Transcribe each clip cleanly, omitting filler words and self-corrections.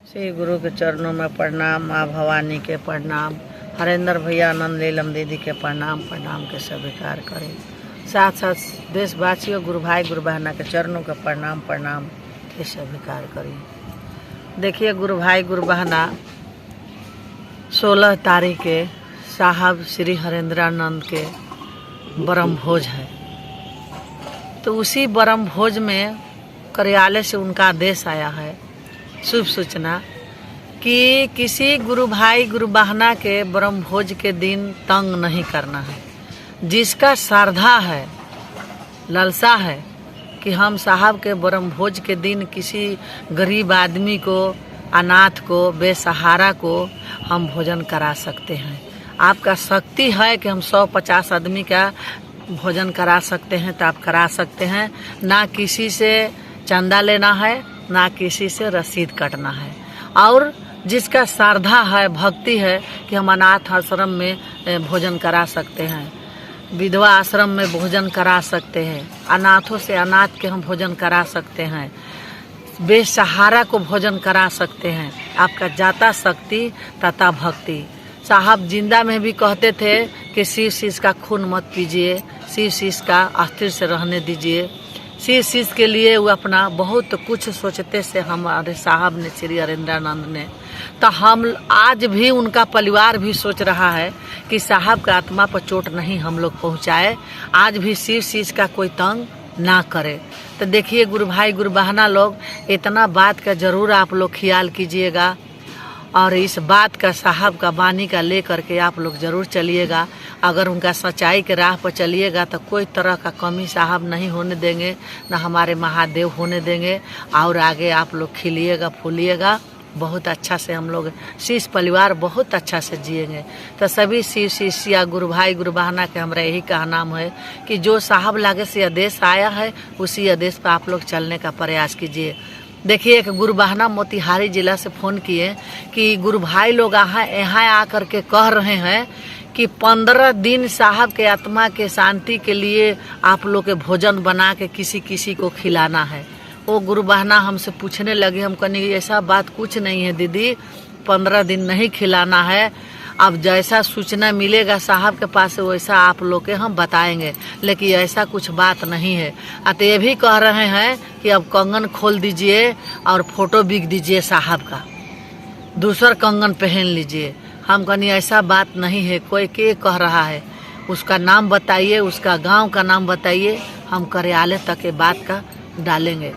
श्री गुरु के चरणों में प्रणाम, माँ भवानी के प्रणाम, हरेंद्र भैया, आनंद लीलम दीदी के प्रणाम के स्वीकार करें। साथ साथ देशवासियों, गुरु भाई गुरु बहना के चरणों का प्रणाम के स्वीकार करें। देखिए गुरु भाई गुरु बहना, 16 तारीख के साहब श्री हरेंद्रानंद के ब्रह्म भोज है। तो उसी ब्रह्म भोज में कार्यालय से उनका आदेश आया है, शुभ सूचना, कि किसी गुरु भाई गुरु बहना के ब्रह्म भोज के दिन तंग नहीं करना है। जिसका श्रद्धा है, लालसा है कि हम साहब के ब्रह्म भोज के दिन किसी गरीब आदमी को, अनाथ को, बेसहारा को हम भोजन करा सकते हैं। आपका शक्ति है कि हम 150 आदमी का भोजन करा सकते हैं तो आप करा सकते हैं। ना किसी से चंदा लेना है, ना किसी से रसीद कटना है। और जिसका श्रद्धा है, भक्ति है कि हम अनाथ आश्रम में भोजन करा सकते हैं, विधवा आश्रम में भोजन करा सकते हैं, अनाथों से अनाथ के हम भोजन करा सकते हैं, बेसहारा को भोजन करा सकते हैं। आपका जाता शक्ति तथा भक्ति। साहब जिंदा में भी कहते थे कि शिव शीश का खून मत पीजिए, शिव शीश का अस्थिर से रहने दीजिए। शिव शीश के लिए वो अपना बहुत कुछ सोचते से हमारे साहब ने, श्री हरेंद्रानंद ने। तो हम आज भी, उनका परिवार भी सोच रहा है कि साहब का आत्मा पर चोट नहीं हम लोग पहुँचाए, आज भी शिव शीश का कोई तंग ना करे। तो देखिए गुरु भाई गुरु बहना लोग, इतना बात का जरूर आप लोग ख्याल कीजिएगा और इस बात का, साहब का वाणी का ले करके आप लोग जरूर चलिएगा। अगर उनका सच्चाई के राह पर चलिएगा तो कोई तरह का कमी साहब नहीं होने देंगे, ना हमारे महादेव होने देंगे। और आगे आप लोग खिलिएगा, फूलिएगा, बहुत अच्छा से हम लोग शीश परिवार बहुत अच्छा से जिएंगे। तो सभी शिव शिष्या गुरु भाई गुरु बहना के हमारा यही कहना है कि जो साहब लागे से आदेश आया है, उसी आदेश पर आप लोग चलने का प्रयास कीजिए। देखिए एक गुरु बहना मोतिहारी जिला से फ़ोन किए कि गुरु भाई लोग यहाँ आकर के कह रहे हैं कि 15 दिन साहब के आत्मा के शांति के लिए आप लोग के भोजन बना के किसी किसी को खिलाना है। वो गुरु बहना हमसे पूछने लगे, हम कहने ऐसा बात कुछ नहीं है दीदी, 15 दिन नहीं खिलाना है। अब जैसा सूचना मिलेगा साहब के पास वैसा आप लोग के हम बताएंगे, लेकिन ऐसा कुछ बात नहीं है। तो ये भी कह रहे हैं कि अब कंगन खोल दीजिए और फोटो बिक दीजिए साहब का, दूसरा कंगन पहन लीजिए। हम कहनी ऐसा बात नहीं है। कोई के कह रहा है, उसका नाम बताइए, उसका गांव का नाम बताइए, हम कार्यालय तक ये बात का डालेंगे।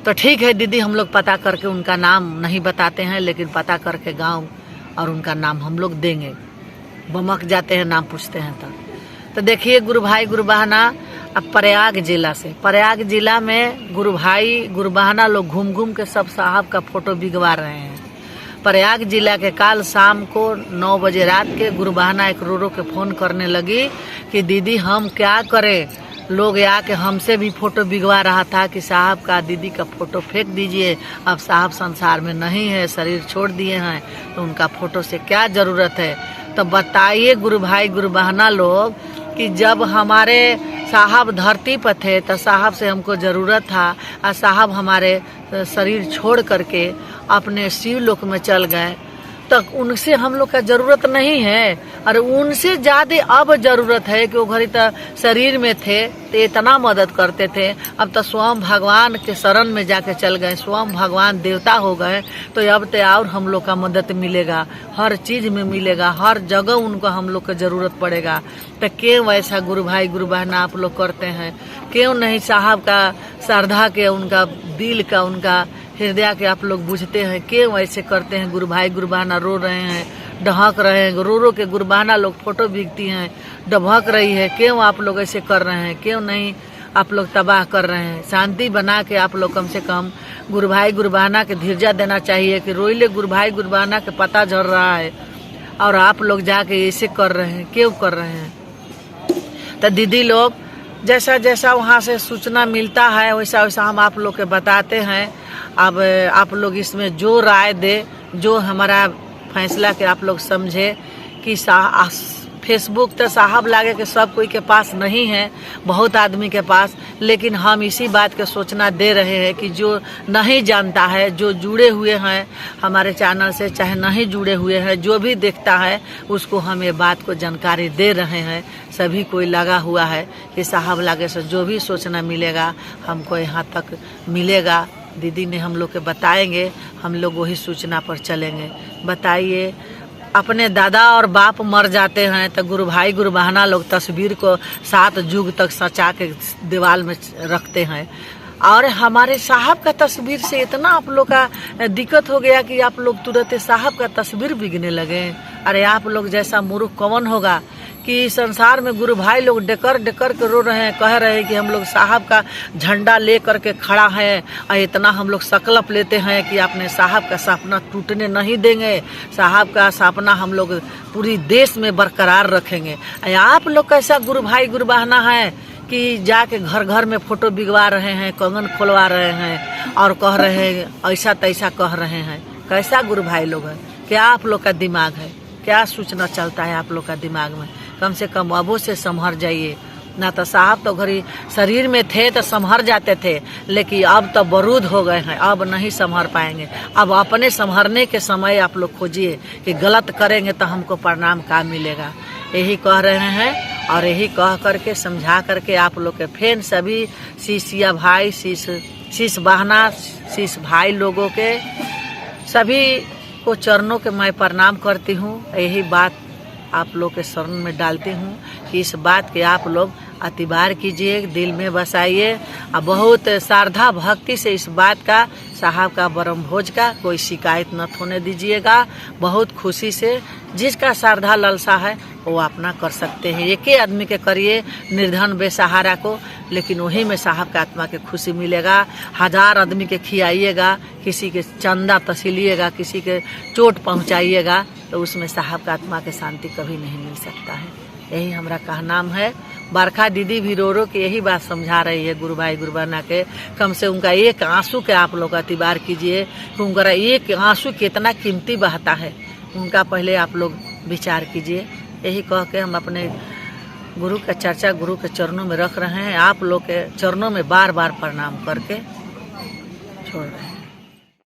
तो ठीक है दीदी, हम लोग पता करके, उनका नाम नहीं बताते हैं लेकिन पता करके गांव और उनका नाम हम लोग देंगे। बमक जाते हैं नाम पूछते हैं तो देखिए गुरु भाई गुरु बहना, अब प्रयाग जिला से, प्रयाग जिला में गुरु भाई गुरु बहना लोग घूम घूम के सब साहब का फोटो बिगवा रहे हैं। प्रयाग जिला के काल शाम को 9 बजे रात के गुरु बहना एक रो के फ़ोन करने लगी कि दीदी हम क्या करें, लोग आके हमसे भी फोटो बिगवा रहा था कि साहब का, दीदी का फोटो फेंक दीजिए, अब साहब संसार में नहीं है, शरीर छोड़ दिए हैं, तो उनका फोटो से क्या ज़रूरत है। तो बताइए गुरु भाई गुरु बहना लोग कि जब हमारे साहब धरती पर थे तो साहब से हमको ज़रूरत था, और साहब हमारे शरीर छोड़ करके अपने शिव लोक में चल गए, तो उनसे हम लोग का ज़रूरत नहीं है। और उनसे ज़्यादा अब ज़रूरत है कि वो घड़ी तो शरीर में थे तो इतना मदद करते थे, अब तो स्वयं भगवान के शरण में जाके चल गए, स्वयं भगवान देवता हो गए, तो अब तो और हम लोग का मदद मिलेगा, हर चीज़ में मिलेगा, हर जगह उनको हम लोग का ज़रूरत पड़ेगा। तो क्यों ऐसा गुरु भाई गुरु बहना आप लोग करते हैं? क्यों नहीं साहब का श्रद्धा के, उनका दिल का, उनका हृदय के आप लोग बुझते हैं? क्यों ऐसे करते हैं? गुरु भाई गुरु बहना रो रहे हैं, ढहक रहे हैं, रो के गुरु बहना लोग फोटो बिकती हैं, डबक रही है। क्यों आप लोग ऐसे कर रहे हैं? क्यों नहीं आप लोग तबाह कर रहे हैं? शांति बना के आप लोग कम से कम गुरु भाई गुरु बहना के धीरजा देना चाहिए कि रोइले गुरु भाई गुरु बहना के पता झड़ रहा है और आप लोग जाके ऐसे कर रहे हैं, क्यों कर रहे हैं? तो दीदी लोग, जैसा जैसा वहाँ से सूचना मिलता है वैसा वैसा हम आप लोग के बताते हैं। अब आप लोग इसमें जो राय दे, जो हमारा फैसला के आप लोग समझे कि फेसबुक तो साहब लागे कि सब कोई के पास नहीं है, बहुत आदमी के पास, लेकिन हम इसी बात के सोचना दे रहे हैं कि जो नहीं जानता है, जो जुड़े हुए हैं हमारे चैनल से, चाहे नहीं जुड़े हुए हैं, जो भी देखता है उसको हम ये बात को जानकारी दे रहे हैं। सभी कोई लगा हुआ है कि साहब लागे से जो भी सूचना मिलेगा हमको यहाँ तक मिलेगा। दीदी ने हम लोग के बताएंगे, हम लोग वही सूचना पर चलेंगे। बताइए, अपने दादा और बाप मर जाते हैं तो गुरु भाई गुरु बहना लोग तस्वीर को 7 युग तक सचा के दीवार में रखते हैं, और हमारे साहब का तस्वीर से इतना आप लोग का दिक्कत हो गया कि आप लोग तुरंत साहब का तस्वीर बिकने लगे। अरे आप लोग जैसा मूर्ख कौन होगा कि संसार में गुरु भाई लोग डेकर डेकर के रो रहे हैं, कह रहे हैं कि हम लोग साहब का झंडा ले करके खड़ा है और इतना हम लोग संकल्प लेते हैं कि अपने साहब का सपना टूटने नहीं देंगे, साहब का सपना हम लोग पूरी देश में बरकरार रखेंगे। आप लोग कैसा गुरु भाई गुरु बहना है कि जाके घर घर में फोटो बिगवा रहे हैं, कंगन खोलवा रहे हैं और कह रहे हैं ऐसा तैसा कह रहे हैं। कैसा गुरु भाई लोग है? क्या आप लोग का दिमाग है? क्या सूचना चलता है आप लोग का दिमाग में? कम से कम अबों से संभर जाइए ना। तो साहब तो घड़ी शरीर में थे तो संभर जाते थे, लेकिन अब तो बरूद हो गए हैं, अब नहीं संभर पाएंगे। अब अपने संभरने के समय आप लोग खोजिए कि गलत करेंगे तो हमको परिणाम क्या मिलेगा। यही कह रहे हैं और यही कह करके समझा करके आप लोग के फिर सभी शिष्या भाई, शिष्य बहना, शिष्य भाई लोगों के सभी को चरणों के मैं प्रणाम करती हूँ। यही बात आप लोग के शरण में डालती हूँ कि इस बात के आप लोग अतिबार कीजिए, दिल में बसाइए और बहुत श्रद्धा भक्ति से इस बात का, साहब का ब्रह्म भोज का कोई शिकायत न होने दीजिएगा। बहुत खुशी से जिसका श्रद्धा ललसा है वो अपना कर सकते हैं। एक ही आदमी के करिए निर्धन बेसहारा को, लेकिन वही में साहब का आत्मा के खुशी मिलेगा। 1000 आदमी के खियाइएगा, किसी के चंदा तसीलिएगा, किसी के चोट पहुंचाइएगा, तो उसमें साहब का आत्मा के शांति कभी नहीं मिल सकता है। यही हमारा कहनाम है। बरखा दीदी भी रो रो के यही बात समझा रही है गुरु भाई गुरु बहना के, कम से उनका एक आंसू के आप लोग अतिबार कीजिए कि उनका एक आंसू कितना कीमती बहता है, उनका पहले आप लोग विचार कीजिए। यही कह के हम अपने गुरु का चर्चा गुरु के चरणों में रख रहे हैं। आप लोग के चरणों में बार बार प्रणाम करके छोड़ रहे हैं।